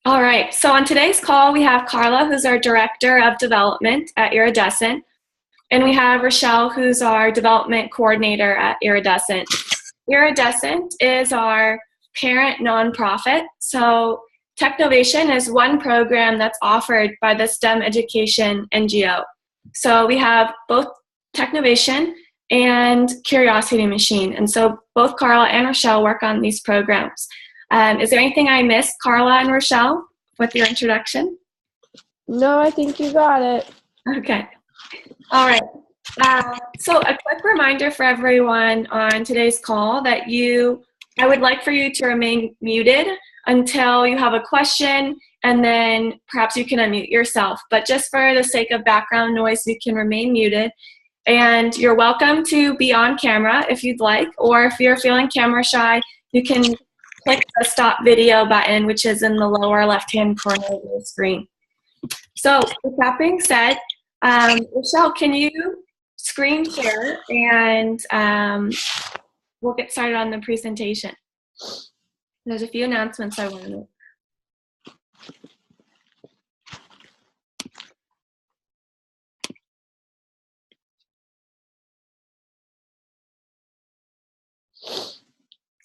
All right, so on today's call, we have Carla, who's our Director of Development at Iridescent, and we have Rochelle, who's our Development Coordinator at Iridescent. Iridescent is our parent nonprofit, so Technovation is one program that's offered by the STEM Education NGO. So we have both Technovation and Curiosity Machine, and so both Carla and Rochelle work on these programs. Is there anything I missed, Carla and Rochelle, with your introduction? No, I think you got it. Okay. All right. So a quick reminder for everyone on today's call that I would like for you to remain muted until you have a question, and then perhaps you can unmute yourself. But just for the sake of background noise, you can remain muted. And you're welcome to be on camera if you'd like, or if you're feeling camera shy, you can click the stop video button, which is in the lower left-hand corner of the screen. So with that being said, Rochelle, can you screen share and we'll get started on the presentation. There's a few announcements I want to make.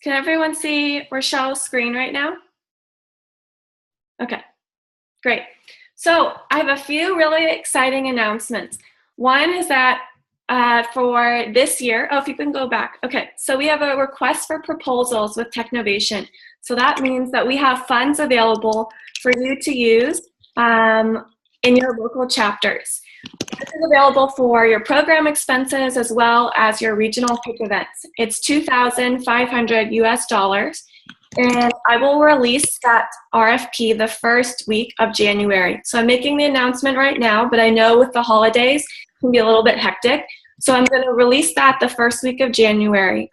Can everyone see Rochelle's screen right now? Okay, great. So I have a few really exciting announcements. One is that for this year, if you can go back. Okay, so we have a request for proposals with Technovation. So that means that we have funds available for you to use in your local chapters. This is available for your program expenses as well as your regional pitch events. It's $2,500 US, and I will release that RFP the first week of January. So I'm making the announcement right now, but I know with the holidays it can be a little bit hectic. So I'm going to release that the first week of January.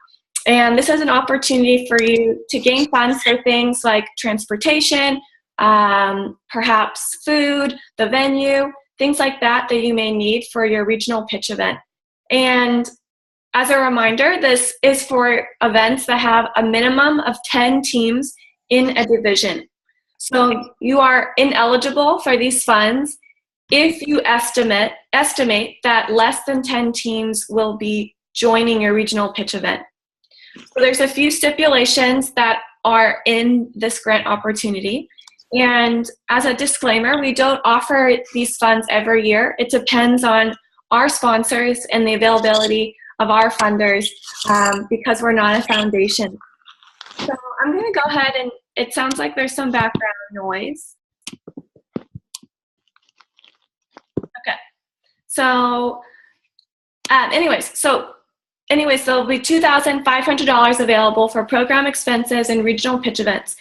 And this is an opportunity for you to gain funds for things like transportation, perhaps food, the venue, things like that that you may need for your regional pitch event. And as a reminder, this is for events that have a minimum of 10 teams in a division. So you are ineligible for these funds if you estimate that less than 10 teams will be joining your regional pitch event. So there's a few stipulations that are in this grant opportunity. And as a disclaimer, we don't offer these funds every year. It depends on our sponsors and the availability of our funders because we're not a foundation. So I'm going to go ahead and it sounds like there's some background noise. Okay. So anyways, there'll be $2,500 available for program expenses and regional pitch events.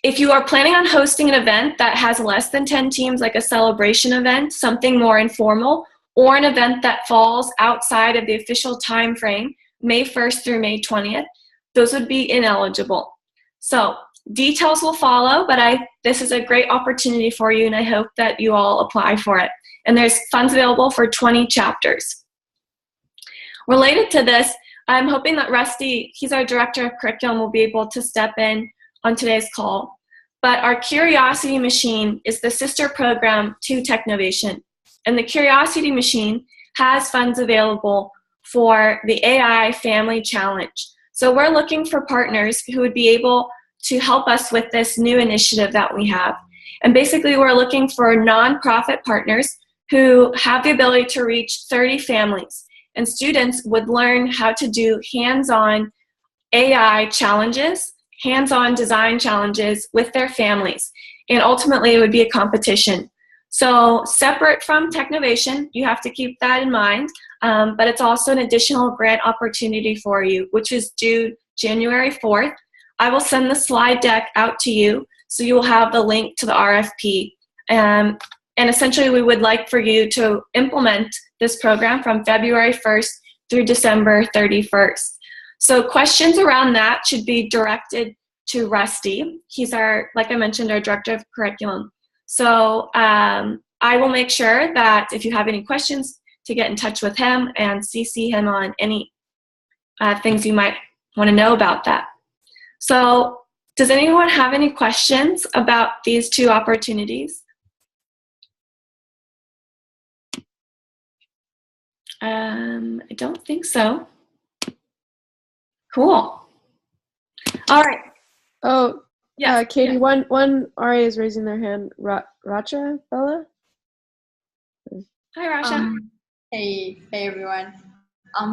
If you are planning on hosting an event that has less than 10 teams, like a celebration event, something more informal, or an event that falls outside of the official time frame, May 1st through May 20th, those would be ineligible. So details will follow, but this is a great opportunity for you, and I hope that you all apply for it. And there's funds available for 20 chapters. Related to this, I'm hoping that Rusty, he's our Director of Curriculum, will be able to step in on today's call. But our Curiosity Machine is the sister program to Technovation. And the Curiosity Machine has funds available for the AI Family Challenge. So we're looking for partners who would be able to help us with this new initiative that we have. And basically we're looking for nonprofit partners who have the ability to reach 30 families. And students would learn how to do hands-on AI challenges, hands-on design challenges with their families. And ultimately, it would be a competition. So separate from Technovation, you have to keep that in mind, but it's also an additional grant opportunity for you, which is due January 4th. I will send the slide deck out to you, so you will have the link to the RFP. And essentially, we would like for you to implement this program from February 1st through December 31st. So questions around that should be directed to Rusty. He's like I mentioned, our Director of Curriculum. So I will make sure that if you have any questions, to get in touch with him and CC him on any things you might want to know about that. So Does anyone have any questions about these two opportunities? I don't think so. Cool. All right. Oh, Yes. Katie, one RA is raising their hand. Racha Bella? Hi, Rasha. Hey everyone.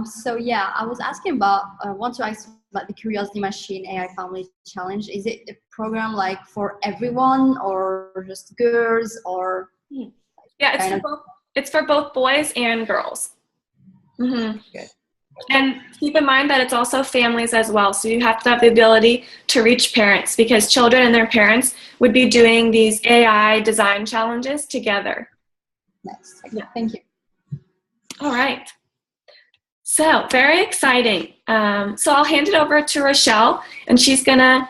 So yeah, I was asking about, want to ask about the Curiosity Machine AI Family Challenge. Is it a program like for everyone or just girls or? Yeah, it's for both boys and girls. Mm-hmm. Good. And keep in mind that it's also families as well. So you have to have the ability to reach parents because children and their parents would be doing these AI design challenges together. Nice. Okay. Thank you. All right. So very exciting. So I'll hand it over to Rochelle, and she's going to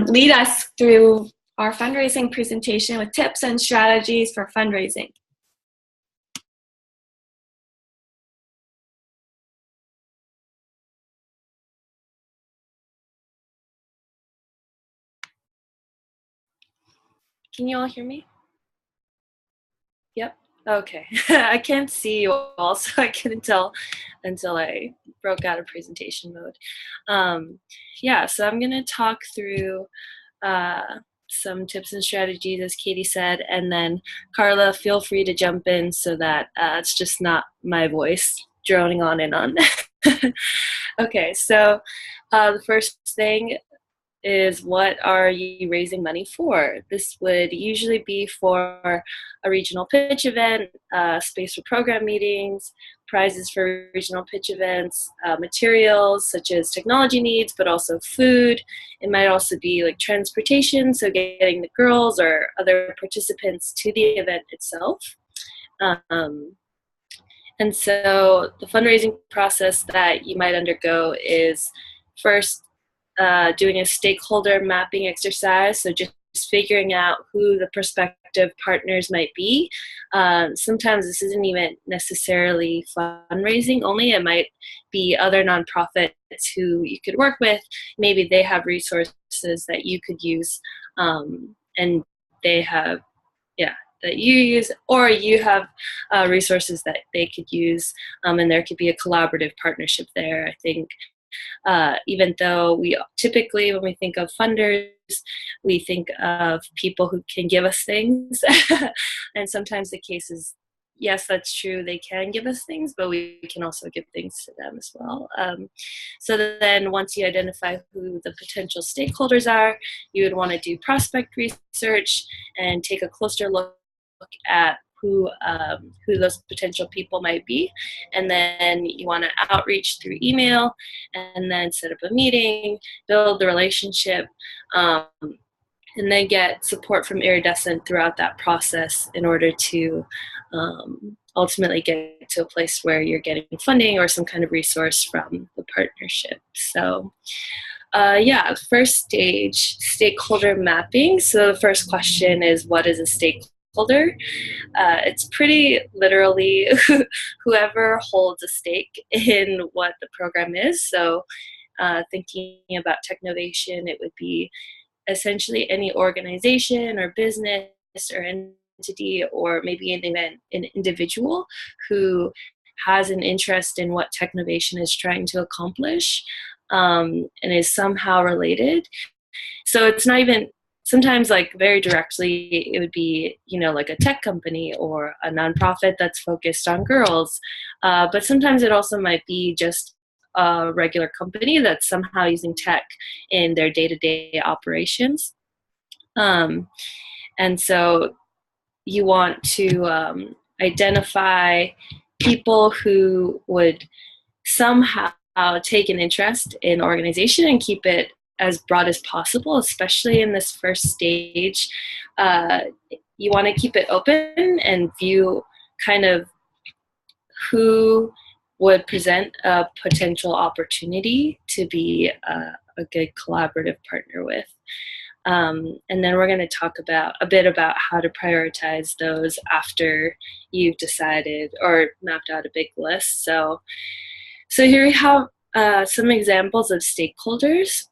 lead us through our fundraising presentation with tips and strategies for fundraising. Can you all hear me? Yep. Okay. I can't see you all, so I couldn't tell until I broke out of presentation mode. Yeah, so I'm going to talk through some tips and strategies, as Katie said, and then Carla, feel free to jump in so that it's just not my voice droning on and on. Okay, so the first thing is, what are you raising money for? This would usually be for a regional pitch event, space for program meetings, prizes for regional pitch events, materials such as technology needs, but also food. It might also be like transportation, so getting the girls or other participants to the event itself. And so the fundraising process that you might undergo is first doing a stakeholder mapping exercise, so just figuring out who the prospective partners might be. Sometimes this isn't even necessarily fundraising only. It might be other nonprofits who you could work with. Maybe they have resources that you could use, and they have, that you use, or you have resources that they could use, and there could be a collaborative partnership there. I think even though we typically, when we think of funders, we think of people who can give us things. And sometimes the case is, yes, that's true, they can give us things, but we can also give things to them as well. So then once you identify who the potential stakeholders are, you would want to do prospect research and take a closer look at who those potential people might be, and then you want to outreach through email, and then set up a meeting, build the relationship, and then get support from Iridescent throughout that process in order to ultimately get to a place where you're getting funding or some kind of resource from the partnership. So first stage, stakeholder mapping. So the first question is, what is a stakeholder? It's pretty literally whoever holds a stake in what the program is. So thinking about Technovation, it would be essentially any organization or business or entity, or maybe an individual who has an interest in what Technovation is trying to accomplish, and is somehow related. So it's not even, sometimes like very directly, it would be, like a tech company or a nonprofit that's focused on girls. But sometimes it also might be just a regular company that's somehow using tech in their day-to-day operations. And so you want to identify people who would somehow take an interest in organization and keep it as broad as possible, especially in this first stage. You want to keep it open and view kind of who would present a potential opportunity to be a good collaborative partner with. And then we're going to talk a bit about how to prioritize those after you've decided or mapped out a big list. So here we have some examples of stakeholders.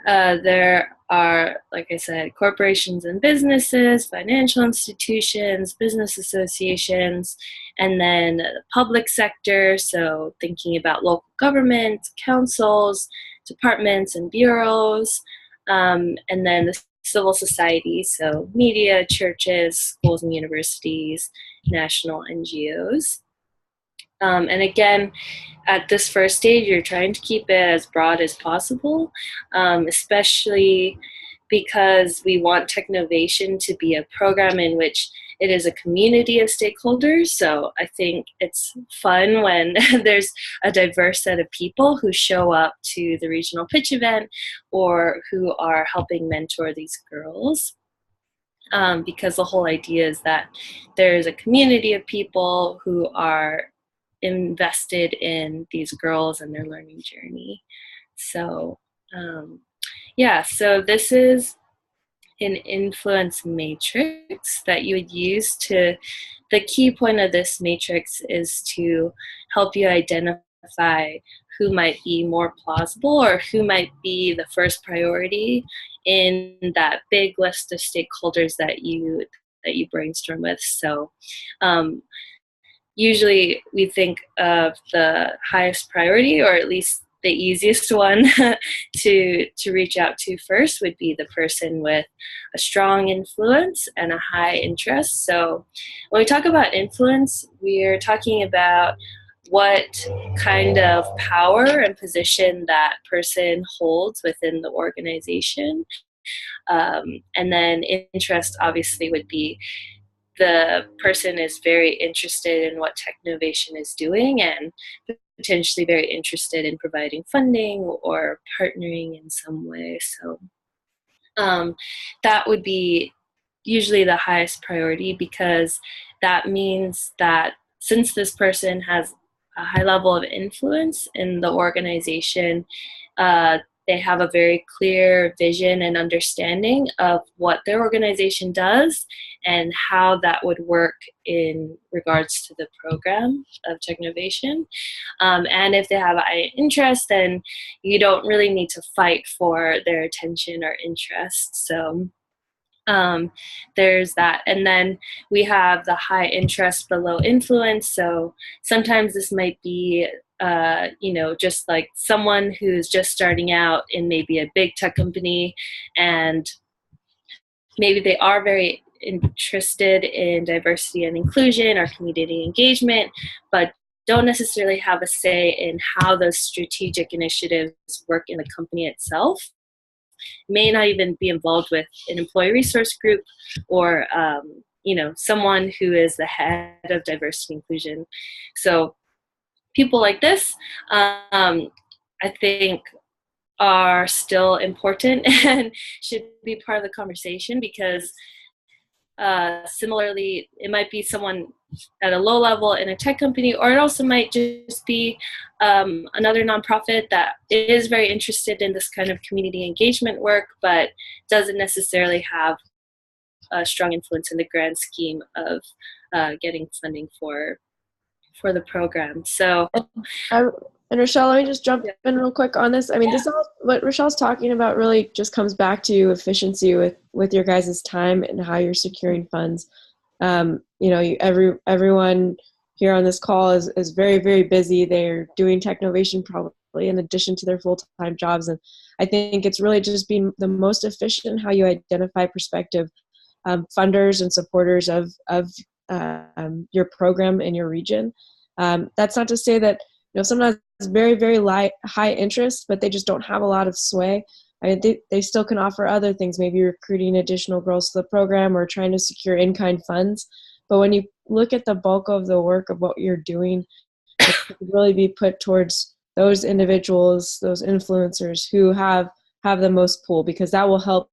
There are, like I said, corporations and businesses, financial institutions, business associations, and then the public sector, so thinking about local government, councils, departments and bureaus, and then the civil society, so media, churches, schools and universities, national NGOs. And again, at this first stage, you're trying to keep it as broad as possible, especially because we want Technovation to be a program in which it is a community of stakeholders. So I think it's fun when there's a diverse set of people who show up to the regional pitch event or who are helping mentor these girls. Because the whole idea is that there's a community of people who are invested in these girls and their learning journey. So yeah, so this is an influence matrix that you would use to, the key point of this matrix is to help you identify who might be more plausible or who might be the first priority in that big list of stakeholders that you brainstorm with. So usually we think of the highest priority, or at least the easiest one to reach out to first would be the person with a strong influence and a high interest. So when we talk about influence, we're talking about what kind of power and position that person holds within the organization. And then interest obviously would be the person is very interested in what Technovation is doing and potentially very interested in providing funding or partnering in some way. So that would be usually the highest priority, because that means that since this person has a high level of influence in the organization, they have a very clear vision and understanding of what their organization does and how that would work in regards to the program of Technovation. And if they have high interest, then you don't really need to fight for their attention or interest. So there's that. And then we have the high interest but low influence. So sometimes this might be just like someone who's just starting out in maybe a big tech company, and maybe they are very interested in diversity and inclusion or community engagement, but don't necessarily have a say in how those strategic initiatives work in the company itself. May not even be involved with an employee resource group or someone who is the head of diversity and inclusion. So people like this, I think, are still important and should be part of the conversation, because similarly, it might be someone at a low level in a tech company, or it also might just be another nonprofit that is very interested in this kind of community engagement work, but doesn't necessarily have a strong influence in the grand scheme of getting funding for the program. So, and Rochelle, let me just jump in real quick on this. I mean, this all, what Rochelle's talking about really just comes back to efficiency with your guys' time and how you're securing funds. Everyone here on this call is very, very busy. They're doing Technovation probably in addition to their full-time jobs. And I think it's really just being the most efficient how you identify prospective funders and supporters of your program in your region. That's not to say that someone has very, very high interest, but they just don't have a lot of sway. I mean, they still can offer other things, maybe recruiting additional girls to the program or trying to secure in-kind funds. But when you look at the bulk of the work of what you're doing, it should really be put towards those individuals, those influencers who have the most pull, because that will help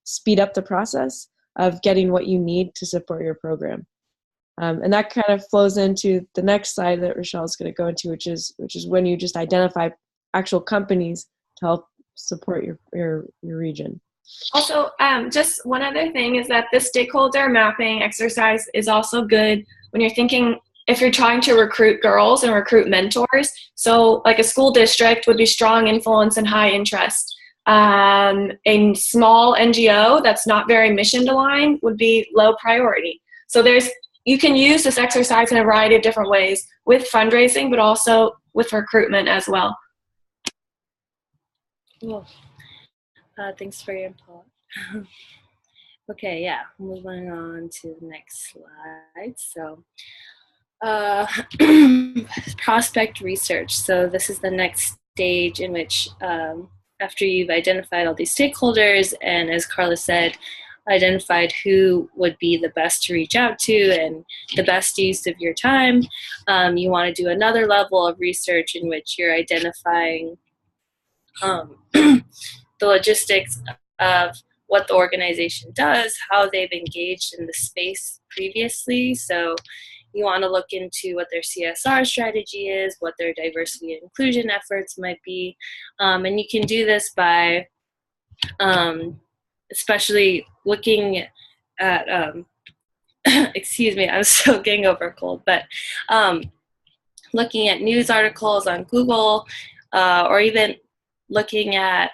speed up the process of getting what you need to support your program. And that kind of flows into the next slide that Rochelle is going to go into, which is when you just identify actual companies to help support your region. Also, just one other thing is that the stakeholder mapping exercise is also good when you're thinking, if you're trying to recruit girls and recruit mentors. So like a school district would be strong influence and high interest. A small NGO that's not very mission aligned would be low priority. So you can use this exercise in a variety of different ways with fundraising, but also with recruitment as well. Cool. Thanks for your input. Okay, yeah, moving on to the next slide. So, prospect research. So this is the next stage in which, after you've identified all these stakeholders, and as Carla said, identified who would be the best to reach out to and the best use of your time, you want to do another level of research in which you're identifying the logistics of what the organization does, how they've engaged in the space previously. So you want to look into what their CSR strategy is, what their diversity and inclusion efforts might be. And you can do this by especially looking at, excuse me, I'm still getting over a cold, but looking at news articles on Google, or even looking at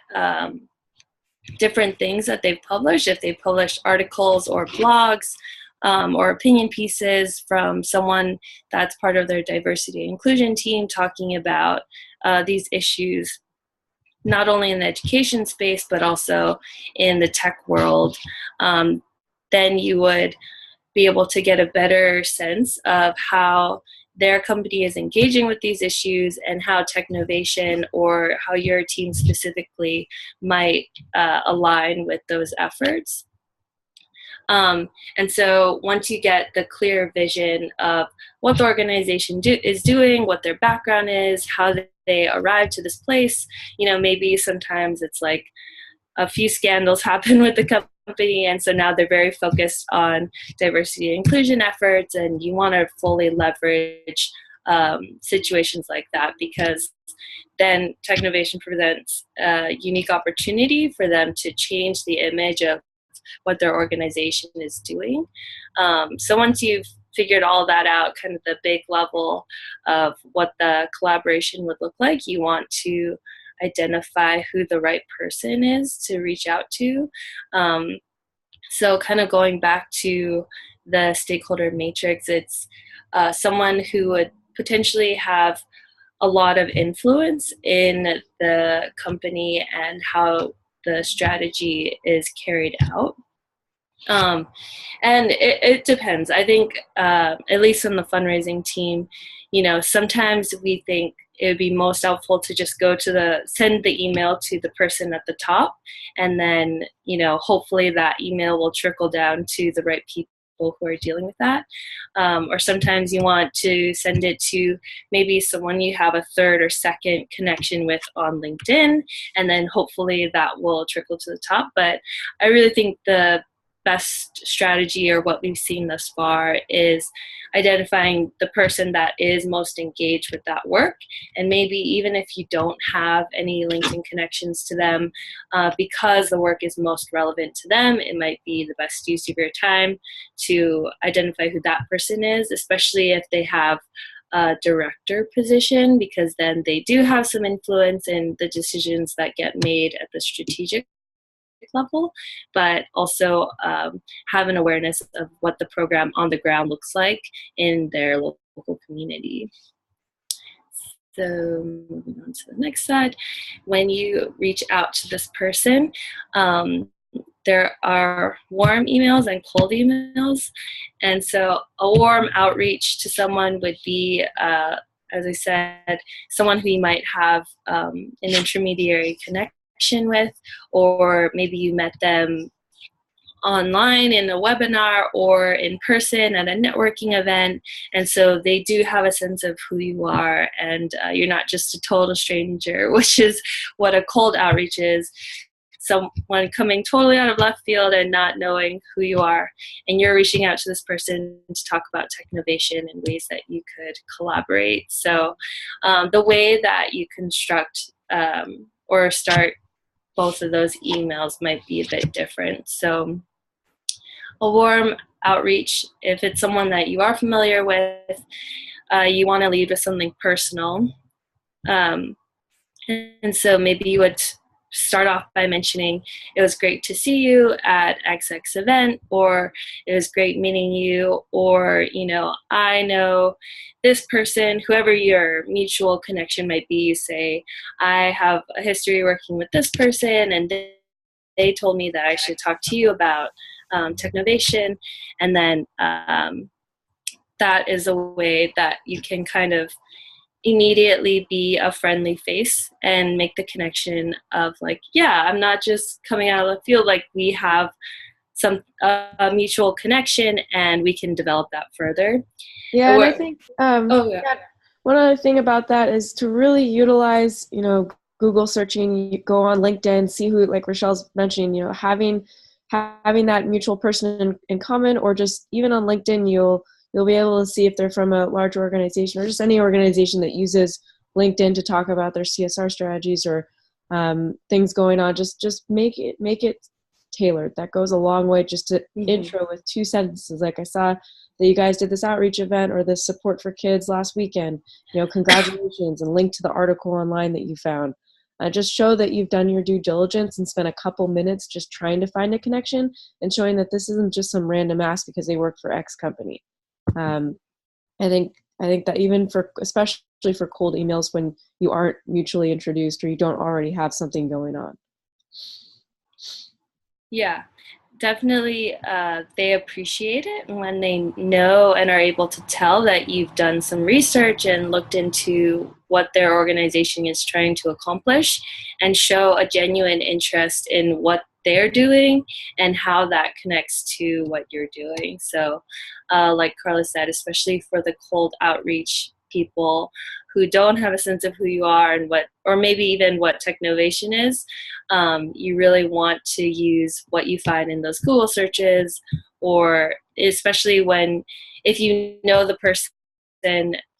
different things that they've published, if they've published articles or blogs or opinion pieces from someone that's part of their diversity and inclusion team talking about these issues, not only in the education space, but also in the tech world, then you would be able to get a better sense of how their company is engaging with these issues and how Technovation or how your team specifically might align with those efforts. And so once you get the clear vision of what the organization is doing, what their background is, how they arrived to this place, maybe sometimes it's like a few scandals happen with the company, and so now they're very focused on diversity and inclusion efforts, and you want to fully leverage situations like that, because then Technovation presents a unique opportunity for them to change the image of what their organization is doing. So once you've figured all that out, kind of the big level of what the collaboration would look like, you want to identify who the right person is to reach out to. So kind of going back to the stakeholder matrix, it's someone who would potentially have a lot of influence in the company and how the strategy is carried out. And it depends. I think, at least on the fundraising team, sometimes we think it would be most helpful to just send the email to the person at the top, and then, hopefully that email will trickle down to the right people who are dealing with that. Or sometimes you want to send it to maybe someone you have a third or second connection with on LinkedIn, and then hopefully that will trickle to the top. But I really think the best strategy, or what we've seen thus far, is identifying the person that is most engaged with that work. And maybe even if you don't have any LinkedIn connections to them, because the work is most relevant to them, it might be the best use of your time to identify who that person is, especially if they have a director position, because then they do have some influence in the decisions that get made at the strategic level, but also have an awareness of what the program on the ground looks like in their local community. So moving on to the next slide, when you reach out to this person, there are warm emails and cold emails. And so a warm outreach to someone would be, as I said, someone who you might have an intermediary connection with, or maybe you met them online in a webinar or in person at a networking event, and so they do have a sense of who you are, and you're not just a total stranger, which is what a cold outreach is. Someone coming totally out of left field and not knowing who you are, and you're reaching out to this person to talk about Technovation and ways that you could collaborate. So the way that you construct or start both of those emails might be a bit different. So a warm outreach, if it's someone that you are familiar with, you want to lead with something personal. And so maybe you would start off by mentioning, it was great to see you at XX event, or it was great meeting you, or, I know this person, whoever your mutual connection might be. You say, I have a history working with this person, and they told me that I should talk to you about Technovation. And then that is a way that you can kind of immediately be a friendly face and make the connection of like, yeah, I'm not just coming out of the field, like we have some mutual connection and we can develop that further. Yeah, and I think one other thing about that is to really utilize, Google searching. You go on LinkedIn, see who, like Rochelle's mentioning, having that mutual person in common, or just even on LinkedIn, you'll be able to see if they're from a large organization or just any organization that uses LinkedIn to talk about their CSR strategies or things going on. Just make it tailored. That goes a long way. Just to intro with 2 sentences. Like, I saw that you guys did this outreach event or this support for kids last weekend. Congratulations, and link to the article online that you found. Just show that you've done your due diligence and spent a couple minutes just trying to find a connection and showing that this isn't just some random ask because they work for X company. I think that even especially for cold emails when you aren't mutually introduced or you don't already have something going on. Yeah, definitely. They appreciate it when they know and are able to tell that you've done some research and looked into what their organization is trying to accomplish, and show a genuine interest in what they're doing and how that connects to what you're doing. So like Carla said, especially for the cold outreach people who don't have a sense of who you are and or maybe even what Technovation is, you really want to use what you find in those Google searches, or especially if you know the person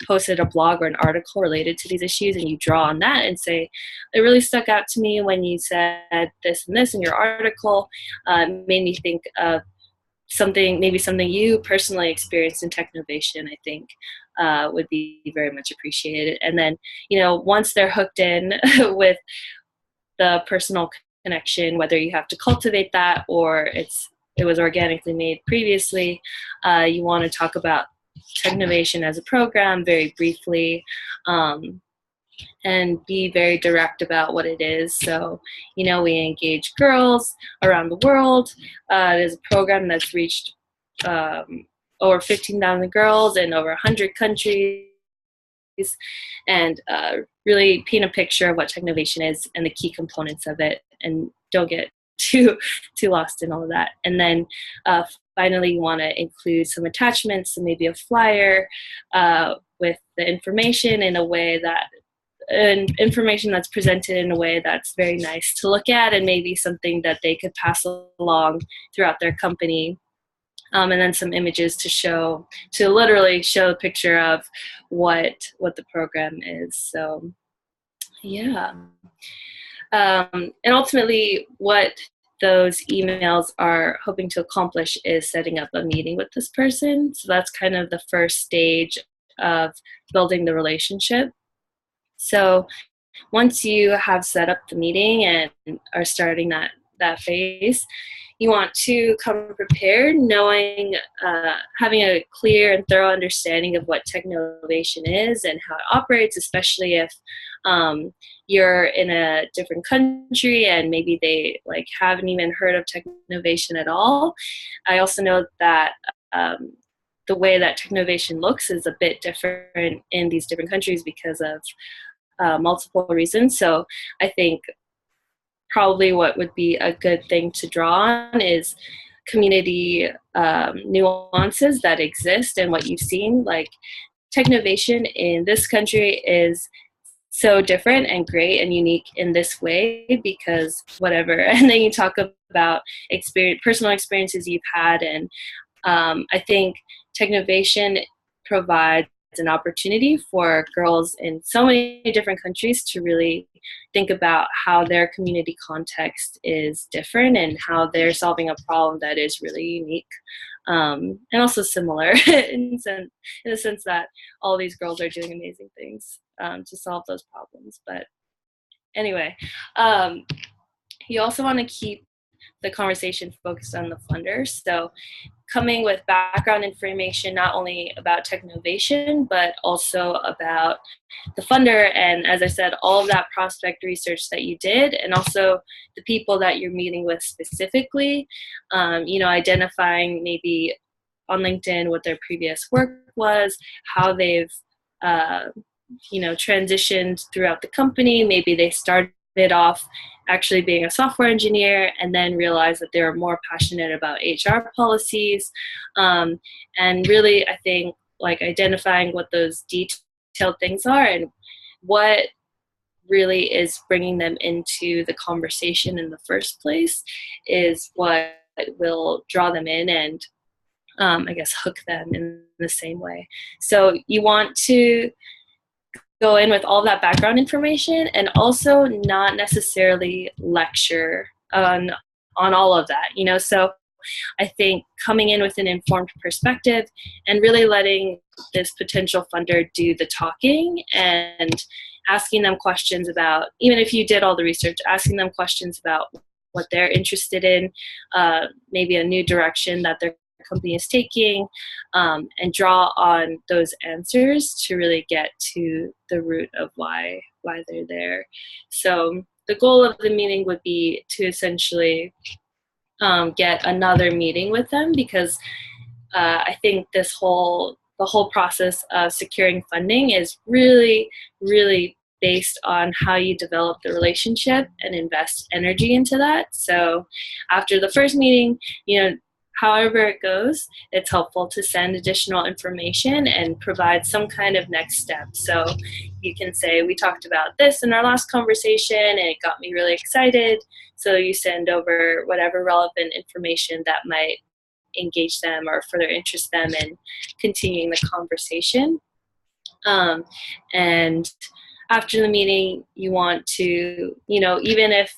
posted a blog or an article related to these issues, and you draw on that and say, it really stuck out to me when you said this and this in your article. Made me think of something you personally experienced in Technovation. I think would be very much appreciated. And then, once they're hooked in with the personal connection, whether you have to cultivate that or it was organically made previously, you want to talk about Technovation as a program very briefly, and be very direct about what it is. So, we engage girls around the world. It is a program that's reached over 15,000 girls in over 100 countries, and really paint a picture of what Technovation is and the key components of it, and don't get too lost in all of that. And then finally, you want to include some attachments, so maybe a flyer with the information in a way that information that's presented in a way that's very nice to look at, and maybe something that they could pass along throughout their company. And then some images to literally show a picture of what the program is. So, yeah. And ultimately, what those emails are hoping to accomplish is setting up a meeting with this person. So that's kind of the first stage of building the relationship. So once you have set up the meeting and are starting that phase, you want to come prepared, knowing, having a clear and thorough understanding of what Technovation is and how it operates, especially if you're in a different country and maybe they haven't even heard of Technovation at all. I also know that the way that Technovation looks is a bit different in these different countries because of multiple reasons. So I think probably what would be a good thing to draw on is community nuances that exist and what you've seen. Like, Technovation in this country is so different and great and unique in this way because whatever. And then you talk about personal experiences you've had, and I think Technovation provides an opportunity for girls in so many different countries to really think about how their community context is different and how they're solving a problem that is really unique, and also similar in the sense that all these girls are doing amazing things to solve those problems. But anyway, you also want to keep the conversation focused on the funders. So coming with background information, not only about Technovation, but also about the funder. And as I said, all of that prospect research that you did, and also the people that you're meeting with specifically, identifying maybe on LinkedIn what their previous work was, how they've, transitioned throughout the company. Maybe they started off actually being a software engineer and then realized that they were more passionate about HR policies. And really, I think like identifying what those detailed things are and what really is bringing them into the conversation in the first place is what will draw them in and hook them in the same way. So you want to go in with all that background information and also not necessarily lecture on all of that, So I think coming in with an informed perspective and really letting this potential funder do the talking and asking them questions about, even if you did all the research, asking them questions about what they're interested in, maybe a new direction that their company is taking, and draw on those answers to really get to the root of why they're there. So the goal of the meeting would be to essentially get another meeting with them, because I think the whole process of securing funding is really, really based on how you develop the relationship and invest energy into that. So after the first meeting, however it goes, it's helpful to send additional information and provide some kind of next step. So you can say, we talked about this in our last conversation and it got me really excited. So you send over whatever relevant information that might engage them or further interest them in continuing the conversation. And after the meeting, you want to, even if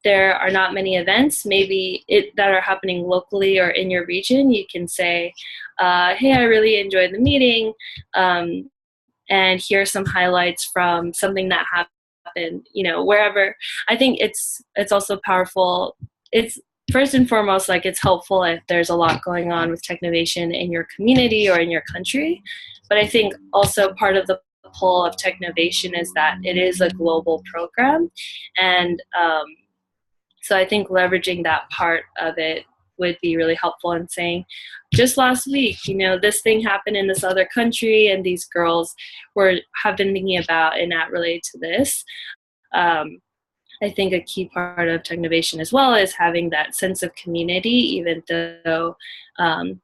there are not many events that are happening locally or in your region, you can say, hey, I really enjoyed the meeting, and here are some highlights from something that happened, wherever. I think it's also powerful. It's first and foremost, it's helpful if there's a lot going on with Technovation in your community or in your country. But I think also part of the pull of Technovation is that it is a global program. And so I think leveraging that part of it would be really helpful in saying, just last week, this thing happened in this other country and these girls have been thinking about and that related to this. I think a key part of Technovation as well is having that sense of community, even though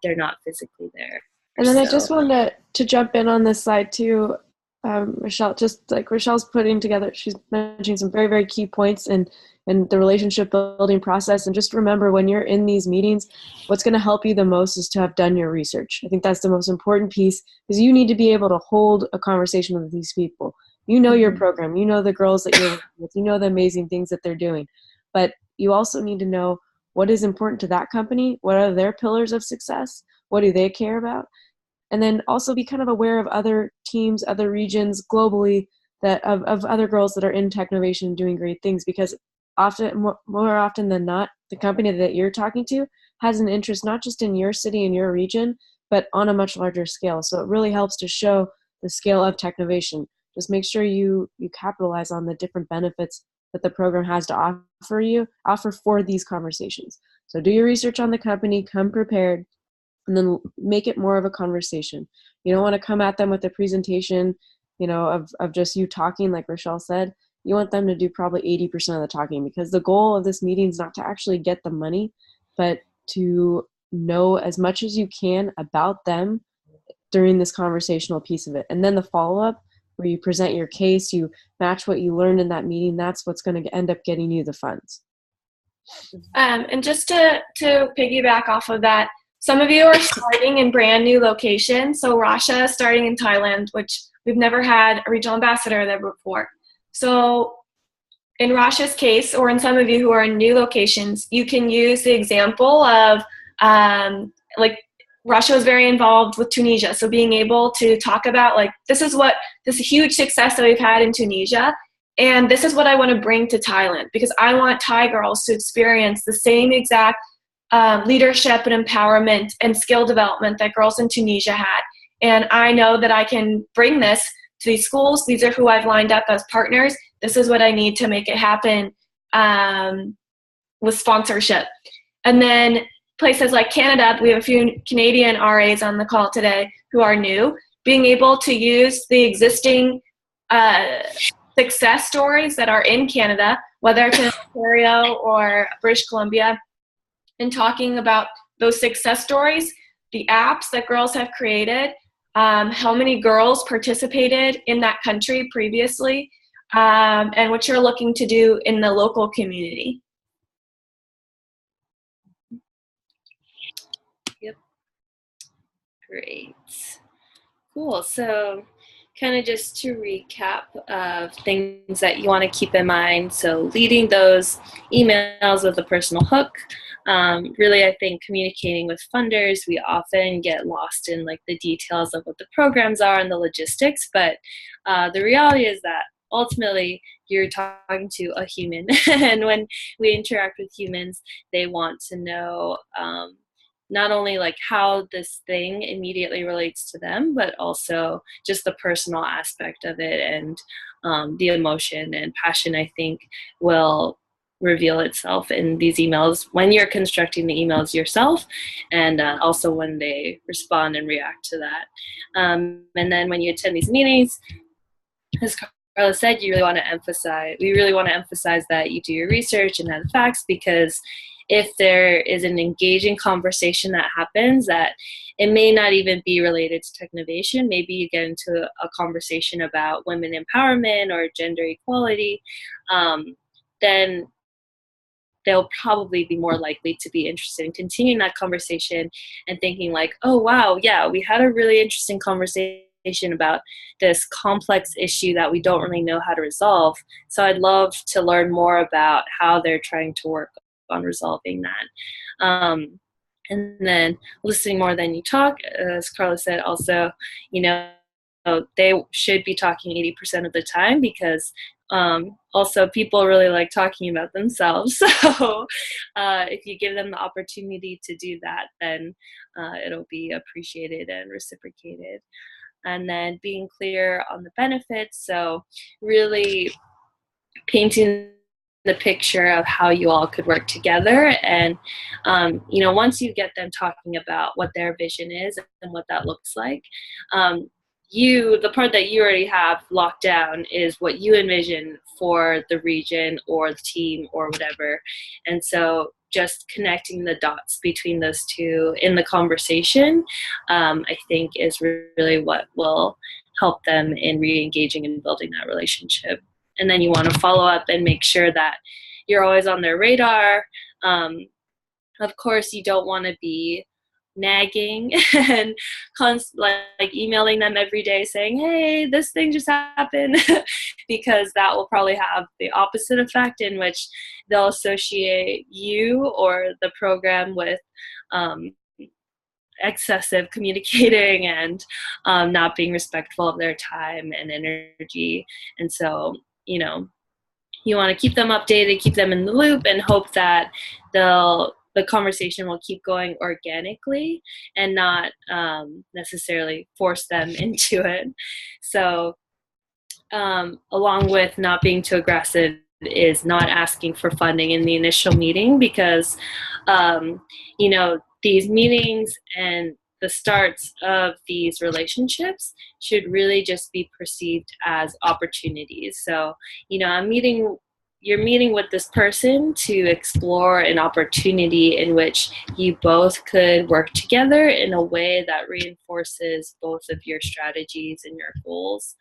they're not physically there. And then I just wanted to jump in on this slide too, Rochelle, just like Rochelle's putting together, she's mentioning some very, very key points in the relationship building process. And just remember, when you're in these meetings, what's going to help you the most is to have done your research. I think that's the most important piece, because you need to be able to hold a conversation with these people. You know your program, you know the girls that you're working with, you know the amazing things that they're doing. But you also need to know what is important to that company, what are their pillars of success, what do they care about? And then also be kind of aware of other teams, other regions globally of other girls that are in Technovation doing great things, because more often than not, the company that you're talking to has an interest not just in your city and your region, but on a much larger scale. So it really helps to show the scale of Technovation. Just make sure you capitalize on the different benefits that the program has to offer for these conversations. So do your research on the company, come prepared, and then make it more of a conversation. You don't want to come at them with a presentation, of just you talking, like Rochelle said. You want them to do probably 80% of the talking, because the goal of this meeting is not to actually get the money, but to know as much as you can about them during this conversational piece of it. And then the follow-up, where you present your case, you match what you learned in that meeting, that's what's going to end up getting you the funds. And just to piggyback off of that, some of you are starting in brand new locations. So Rasha is starting in Thailand, which we've never had a regional ambassador there before. So in Rasha's case, or in some of you who are in new locations, you can use the example of Rasha was very involved with Tunisia. So being able to talk about this is huge success that we've had in Tunisia. And this is what I want to bring to Thailand, because I want Thai girls to experience the same exact leadership and empowerment and skill development that girls in Tunisia had. And I know that I can bring this to these schools. These are who I've lined up as partners. This is what I need to make it happen with sponsorship. And then places like Canada, we have a few Canadian RAs on the call today who are new, being able to use the existing success stories that are in Canada, whether it's in Ontario or British Columbia, and talking about those success stories, the apps that girls have created, how many girls participated in that country previously, and what you're looking to do in the local community. Yep. Great. Cool. So kind of just to recap of things that you want to keep in mind. So leading those emails with a personal hook. Really, I think communicating with funders, we often get lost in like the details of what the programs are and the logistics, but the reality is that ultimately you're talking to a human, and when we interact with humans, they want to know not only like how this thing immediately relates to them, but also just the personal aspect of it, and the emotion and passion, I think, will reveal itself in these emails when you're constructing the emails yourself, and also when they respond and react to that. And then when you attend these meetings, as Carla said, we really want to emphasize that you do your research and have the facts, because if there is an engaging conversation that happens that it may not even be related to Technovation, maybe you get into a conversation about women empowerment or gender equality, then they'll probably be more likely to be interested in continuing that conversation and thinking like, oh, wow, yeah, we had a really interesting conversation about this complex issue that we don't really know how to resolve. So I'd love to learn more about how they're trying to work on resolving that. And then listening more than you talk, as Carla said, also, they should be talking 80% of the time, because also people really like talking about themselves. So if you give them the opportunity to do that, then it'll be appreciated and reciprocated. And then being clear on the benefits. So really painting the picture of how you all could work together. And, once you get them talking about what their vision is and what that looks like, the part that you already have locked down is what you envision for the region or the team or whatever. And so just connecting the dots between those two in the conversation, I think is really what will help them in re-engaging and building that relationship. And then you want to follow up and make sure that you're always on their radar. Of course, you don't want to be nagging and like emailing them every day saying, hey, this thing just happened, because that will probably have the opposite effect, in which they'll associate you or the program with excessive communicating and not being respectful of their time and energy. And so, you want to keep them updated, keep them in the loop, and hope that the conversation will keep going organically and not necessarily force them into it. So along with not being too aggressive is not asking for funding in the initial meeting, because these meetings and the starts of these relationships should really just be perceived as opportunities. So, you're meeting with this person to explore an opportunity in which you both could work together in a way that reinforces both of your strategies and your goals.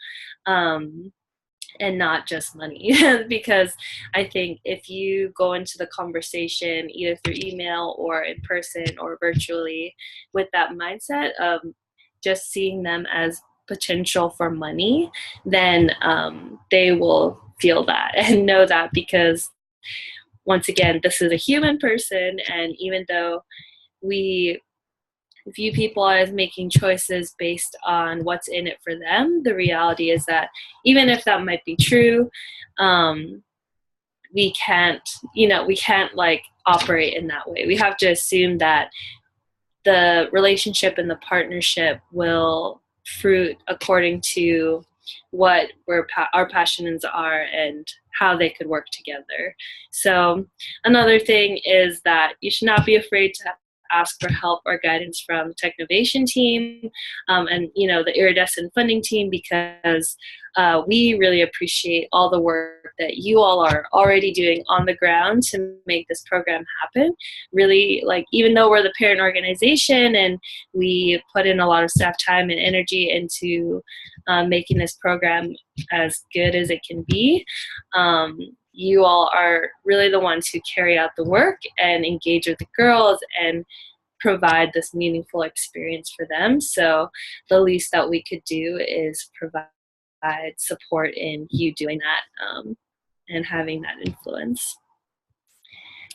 And not just money. Because I think if you go into the conversation either through email or in person or virtually with that mindset of just seeing them as potential for money, then they will feel that and know that, because once again, this is a human person, and even though we view people as making choices based on what's in it for them. The reality is that even if that might be true, we can't like operate in that way. We have to assume that the relationship and the partnership will fruit according to what our passions are and how they could work together. So another thing is that you should not be afraid to ask for help or guidance from the Technovation team and the Iridescent funding team, because we really appreciate all the work that you all are already doing on the ground to make this program happen. Really, like, even though we're the parent organization and we put in a lot of staff time and energy into making this program as good as it can be, you all are really the ones who carry out the work and engage with the girls and provide this meaningful experience for them. So the least that we could do is provide support in you doing that and having that influence.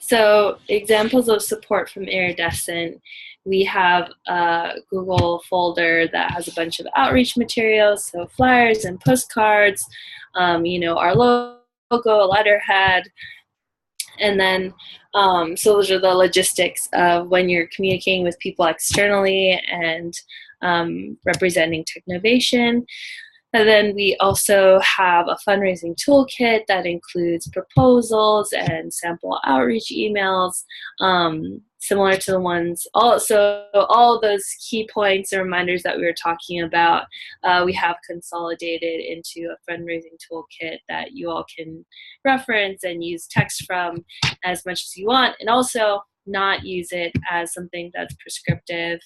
So examples of support from Iridescent: we have a Google folder that has a bunch of outreach materials, so flyers and postcards, our logo, letterhead, and then so those are the logistics of when you're communicating with people externally and representing Technovation. And then we also have a fundraising toolkit that includes proposals and sample outreach emails, similar to the ones, also all of those key points and reminders that we were talking about, we have consolidated into a fundraising toolkit that you all can reference and use text from as much as you want, and also not use it as something that's prescriptive.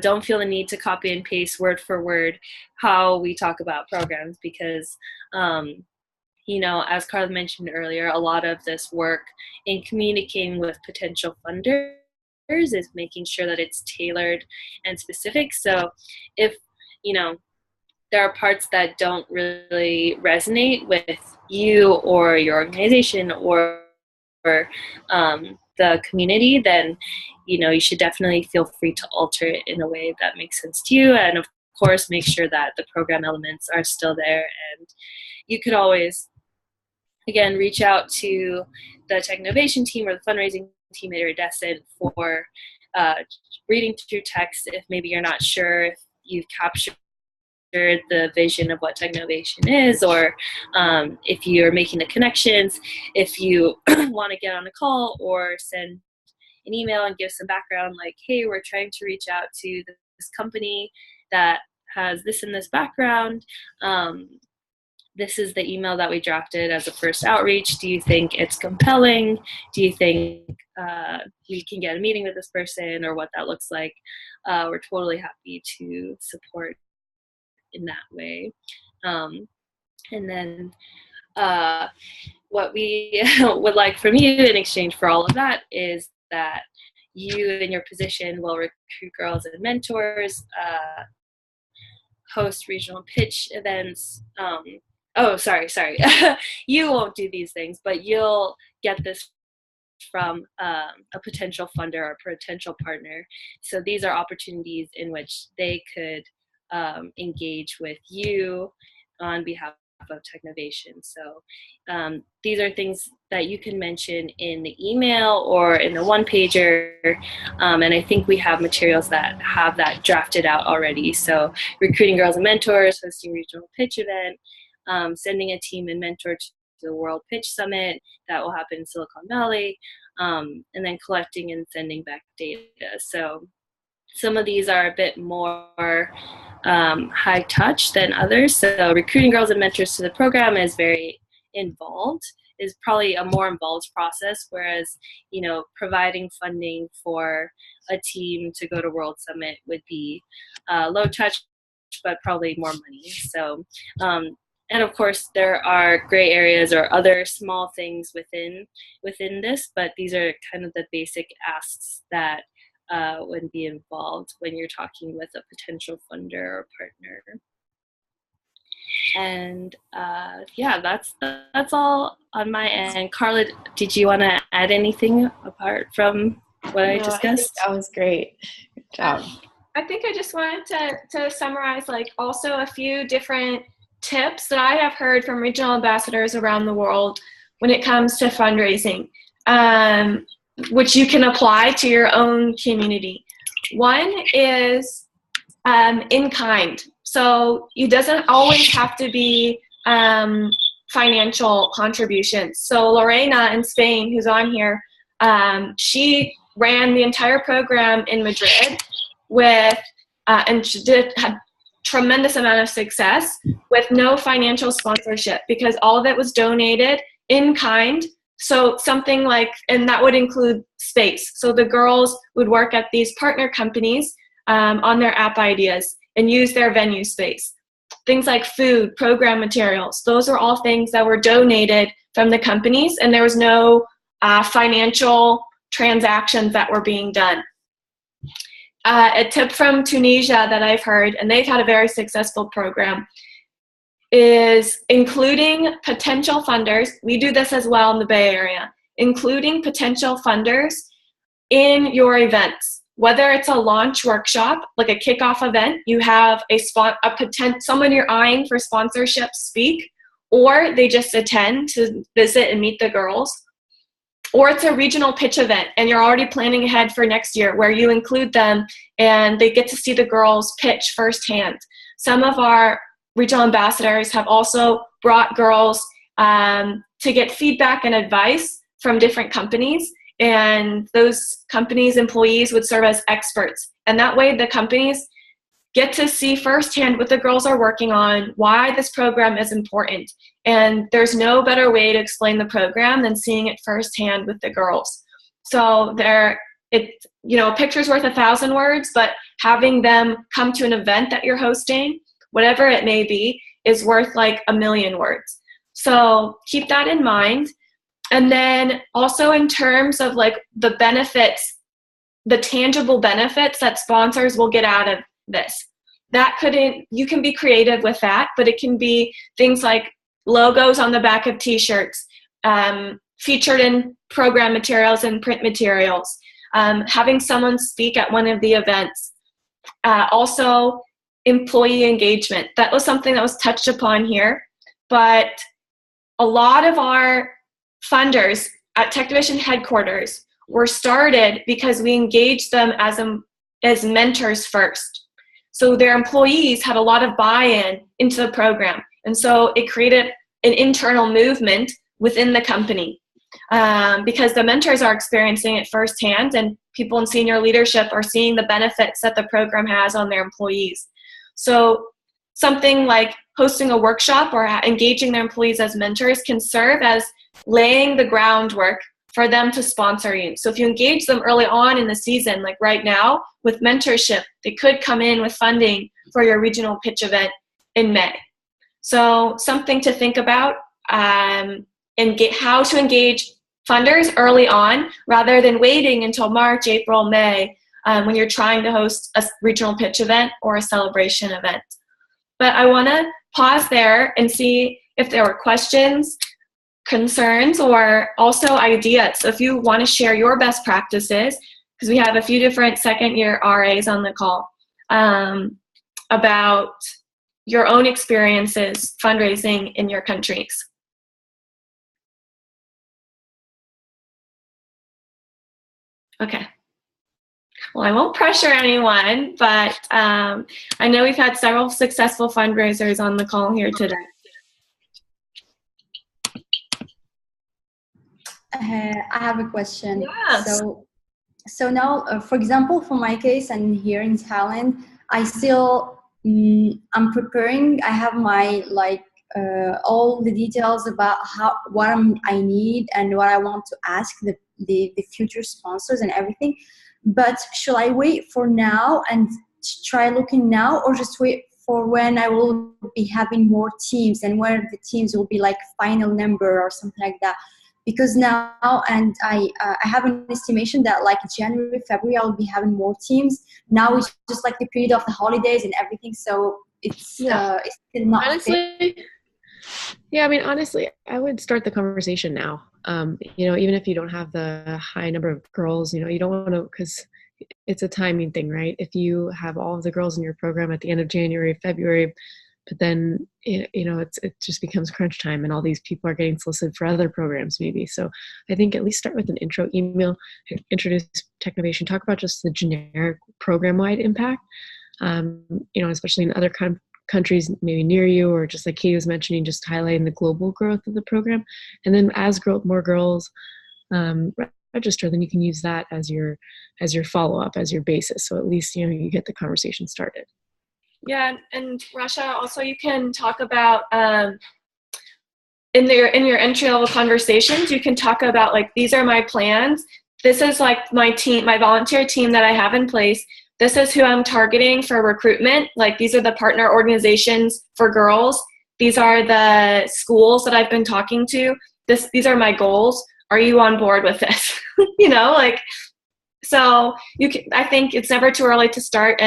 Don't feel the need to copy and paste word for word how we talk about programs, because, as Carla mentioned earlier, a lot of this work in communicating with potential funders is making sure that it's tailored and specific. So if, there are parts that don't really resonate with you or your organization or the community, then you should definitely feel free to alter it in a way that makes sense to you, and of course make sure that the program elements are still there. And you could always, again, reach out to the Technovation team or the fundraising team at Iridescent for reading through text if maybe you're not sure if you've captured the vision of what Technovation is, or if you're making the connections, if you want to get on a call or send an email and give some background, like, hey, we're trying to reach out to this company that has this and this background. This is the email that we drafted as a first outreach. Do you think it's compelling? Do you think we can get a meeting with this person, or what that looks like? We're totally happy to support in that way. And then what we would like from you in exchange for all of that is that you in your position will recruit girls and mentors, host regional pitch events. Sorry. You won't do these things, but you'll get this from a potential funder or potential partner. So these are opportunities in which they could engage with you on behalf of Technovation. So these are things that you can mention in the email or in the one-pager, and I think we have materials that have that drafted out already. So recruiting girls and mentors, hosting regional pitch event, sending a team and mentor to the World Pitch Summit that will happen in Silicon Valley, and then collecting and sending back data. So some of these are a bit more high touch than others. So recruiting girls and mentors to the program is very involved, is probably a more involved process, whereas, providing funding for a team to go to World Summit would be low touch, but probably more money. So, and of course, there are gray areas or other small things within this, but these are kind of the basic asks that would be involved when you're talking with a potential funder or partner. And that's all on my end. Carla, did you want to add anything apart from what I No, I think discussed? that was great. Good job. I think I just wanted to summarize like also a few different tips that I have heard from regional ambassadors around the world when it comes to fundraising, which you can apply to your own community. One is in kind. So it doesn't always have to be financial contributions. So Lorena in Spain, who's on here, she ran the entire program in Madrid with, and she had tremendous amount of success with no financial sponsorship because all of it was donated in kind. So something like, and that would include space. So the girls would work at these partner companies on their app ideas and use their venue space. Things like food, program materials, those are all things that were donated from the companies, and there was no financial transactions that were being done. A tip from Tunisia that I've heard, and they've had a very successful program, is including potential funders. We do this as well in the Bay Area, including potential funders in your events. Whether it's a launch workshop, like a kickoff event, you have someone you're eyeing for sponsorship speak, or they just attend to visit and meet the girls. Or it's a regional pitch event and you're already planning ahead for next year where you include them and they get to see the girls pitch firsthand. Some of our regional ambassadors have also brought girls to get feedback and advice from different companies, and those companies' employees would serve as experts. And that way the companies get to see firsthand what the girls are working on, why this program is important. And there's no better way to explain the program than seeing it firsthand with the girls. So a picture's worth 1,000 words, but having them come to an event that you're hosting, whatever it may be, is worth like 1,000,000 words. So keep that in mind. And then also in terms of like the benefits, the tangible benefits that sponsors will get out of this. You can be creative with that, but it can be things like logos on the back of t-shirts, featured in program materials and print materials, having someone speak at one of the events. Also, employee engagement. That was something that was touched upon here, but a lot of our funders at Technovation headquarters were started because we engaged them as mentors first. So their employees had a lot of buy-in into the program. And so it created an internal movement within the company because the mentors are experiencing it firsthand and people in senior leadership are seeing the benefits that the program has on their employees. So something like hosting a workshop or engaging their employees as mentors can serve as laying the groundwork for them to sponsor you. So if you engage them early on in the season, like right now with mentorship, they could come in with funding for your regional pitch event in May. So something to think about and how to engage funders early on rather than waiting until March, April, May when you're trying to host a regional pitch event or a celebration event. But I want to pause there and see if there were questions, concerns, or also ideas. So if you want to share your best practices, because we have a few different second-year RAs on the call, about your own experiences fundraising in your countries. Okay. Well, I won't pressure anyone, but I know we've had several successful fundraisers on the call here today. I have a question. Yes. So now, for example, for my case, and here in Thailand, I still I'm preparing. I have my all the details about what I need and what I want to ask the future sponsors and everything. But should I wait for now and try looking now, or just wait for when I will be having more teams and where the teams will be like final number or something like that? Because now, and I have an estimation that like January, February, I'll be having more teams. Now it's just like the period of the holidays and everything, so it's still not honestly. Yeah, I mean, honestly, I would start the conversation now. Even if you don't have the high number of girls, you don't want to, because it's a timing thing, right? If you have all of the girls in your program at the end of January, February, but then it just becomes crunch time, and all these people are getting solicited for other programs maybe. So I think at least start with an intro email, introduce Technovation, talk about just the generic program-wide impact, especially in other countries maybe near you, or just like Katie was mentioning, just highlighting the global growth of the program. And then as more girls register, then you can use that as your follow-up, as your basis. So at least you get the conversation started. Yeah, and Rasha, also you can talk about in your entry level conversations, you can talk about like, these are my plans. This is like my team, my volunteer team that I have in place. This is who I'm targeting for recruitment. Like, these are the partner organizations for girls. These are the schools that I've been talking to. These are my goals. Are you on board with this? So I think it's never too early to start,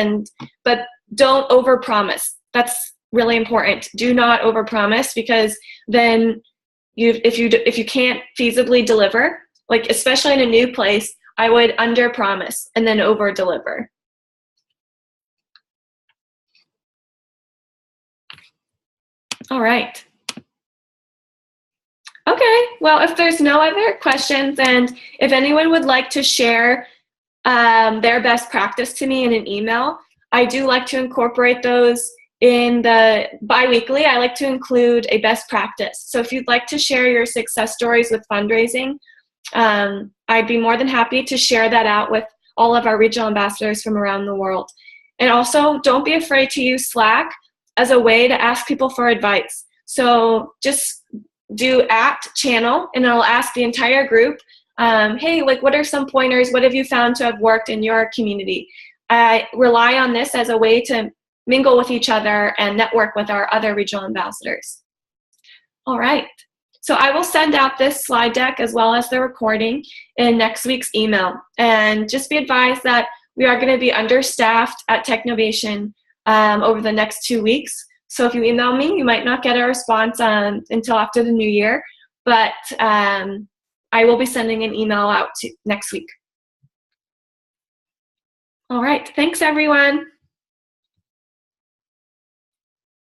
but don't overpromise. That's really important. Do not overpromise, because then if you can't feasibly deliver, like especially in a new place, I would underpromise and then overdeliver. All right. Okay, well, if there's no other questions, and if anyone would like to share their best practice to me in an email, I do like to incorporate those in the bi-weekly. I like to include a best practice. So if you'd like to share your success stories with fundraising, I'd be more than happy to share that out with all of our regional ambassadors from around the world. And also, don't be afraid to use Slack as a way to ask people for advice. So just do @channel, and it'll ask the entire group, hey, like, what are some pointers? What have you found to have worked in your community? I rely on this as a way to mingle with each other and network with our other regional ambassadors. All right. So I will send out this slide deck as well as the recording in next week's email. And just be advised that we are going to be understaffed at Technovation over the next 2 weeks. So if you email me, you might not get a response until after the new year, but I will be sending an email out next week. All right. Thanks, everyone.